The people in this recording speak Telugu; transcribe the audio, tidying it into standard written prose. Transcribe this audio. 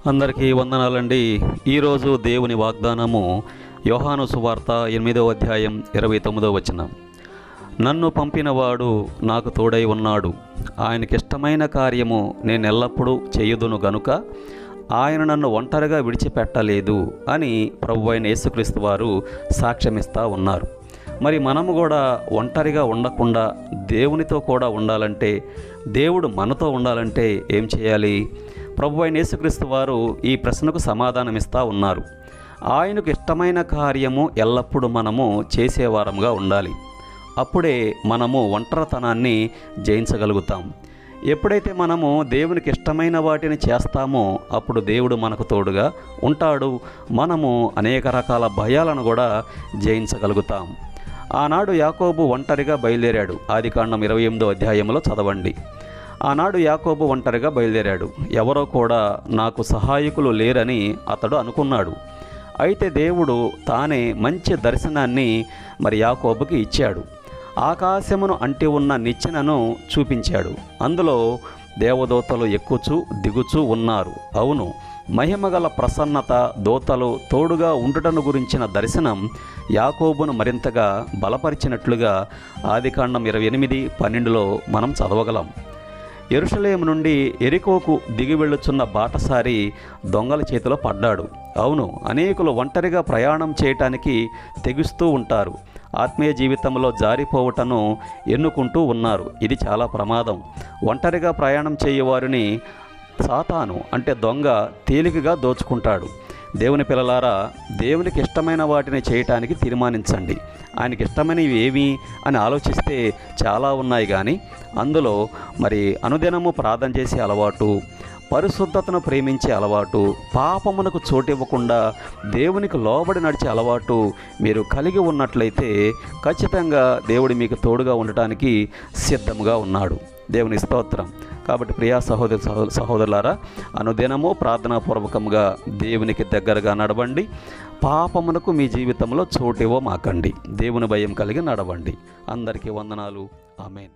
అందరికీ వందనాలండి. ఈరోజు దేవుని వాగ్దానము యోహాను సువార్త 8వ అధ్యాయం 29వ వచనం. నన్ను పంపినవాడు నాకు తోడై ఉన్నాడు, ఆయనకిష్టమైన కార్యము నేను ఎల్లప్పుడూ చేయుదును గనుక ఆయన నన్ను ఒంటరిగా విడిచిపెట్టలేదు అని ప్రభువైన యేసుక్రీస్తు వారు సాక్ష్యమిస్తూ ఉన్నారు. మరి మనము కూడా ఒంటరిగా ఉండకుండా దేవునితో కూడా ఉండాలంటే, దేవుడు మనతో ఉండాలంటే ఏం చేయాలి? ప్రభువైన యేసుక్రీస్తు వారు ఈ ప్రశ్నకు సమాధానమిస్తూ ఉన్నారు. ఆయనకు ఇష్టమైన కార్యము ఎల్లప్పుడూ మనము చేసేవారంగా ఉండాలి. అప్పుడే మనము ఒంటరితనాన్ని జయించగలుగుతాం. ఎప్పుడైతే మనము దేవునికి ఇష్టమైన వాటిని చేస్తామో అప్పుడు దేవుడు మనకు తోడుగా ఉంటాడు. మనము అనేక రకాల భయాలను కూడా జయించగలుగుతాం. ఆనాడు యాకోబు ఒంటరిగా బయలుదేరాడు. ఆదికాండం 28వ అధ్యాయంలో చదవండి. ఆనాడు యాకోబు ఒంటరిగా బయలుదేరాడు. ఎవరో కూడా నాకు సహాయకులు లేరని అతడు అనుకున్నాడు. అయితే దేవుడు తానే మంచి దర్శనాన్ని యాకోబుకి ఇచ్చాడు. ఆకాశమును అంటి ఉన్న నిచ్చెనను చూపించాడు. అందులో దేవదూతలు ఎక్కుచూ దిగుచూ ఉన్నారు. అవును, మహిమగల ప్రసన్నత, దూతలు తోడుగా ఉండుటను గురించిన దర్శనం యాకోబును మరింతగా బలపరిచినట్లుగా ఆదికాండం 28:12లో మనం చదవగలం. యెరూషలేము నుండి యెరికోకు దిగి వెళ్ళుచున్న బాటసారి దొంగల చేతిలో పడ్డాడు. అవును, అనేకులు ఒంటరిగా ప్రయాణం చేయటానికి తెగిస్తూ ఉంటారు. ఆత్మీయ జీవితంలో జారిపోవటను ఎన్నుకుంటూ ఉన్నారు. ఇది చాలా ప్రమాదం. ఒంటరిగా ప్రయాణం చేయవారిని సాతాను అంటే దొంగ తేలికగా దోచుకుంటాడు. దేవుని పిల్లలారా, దేవునికి ఇష్టమైన వాటిని చేయటానికి తీర్మానించండి. ఆయనకి ఇష్టమైనవి ఏమి అని ఆలోచిస్తే చాలా ఉన్నాయి, కానీ అందులో అనుదినము ప్రార్థన చేసే అలవాటు, పరిశుద్ధతను ప్రేమించే అలవాటు, పాపమునకు చోటివ్వకుండా దేవునికి లోబడి నడిచే అలవాటు మీరు కలిగి ఉన్నట్లయితే ఖచ్చితంగా దేవుడు మీకు తోడుగా ఉండటానికి సిద్ధంగా ఉన్నాడు. దేవుని స్తోత్రం. కాబట్టి ప్రియా సహోదరులారా, అనుదినము ప్రార్థనాపూర్వకంగా దేవునికి దగ్గరగా నడవండి. పాపమునకు మీ జీవితంలో చోటివ్వమాకండి. దేవుని భయం కలిగి నడవండి. అందరికీ వందనాలు. ఆమేన్.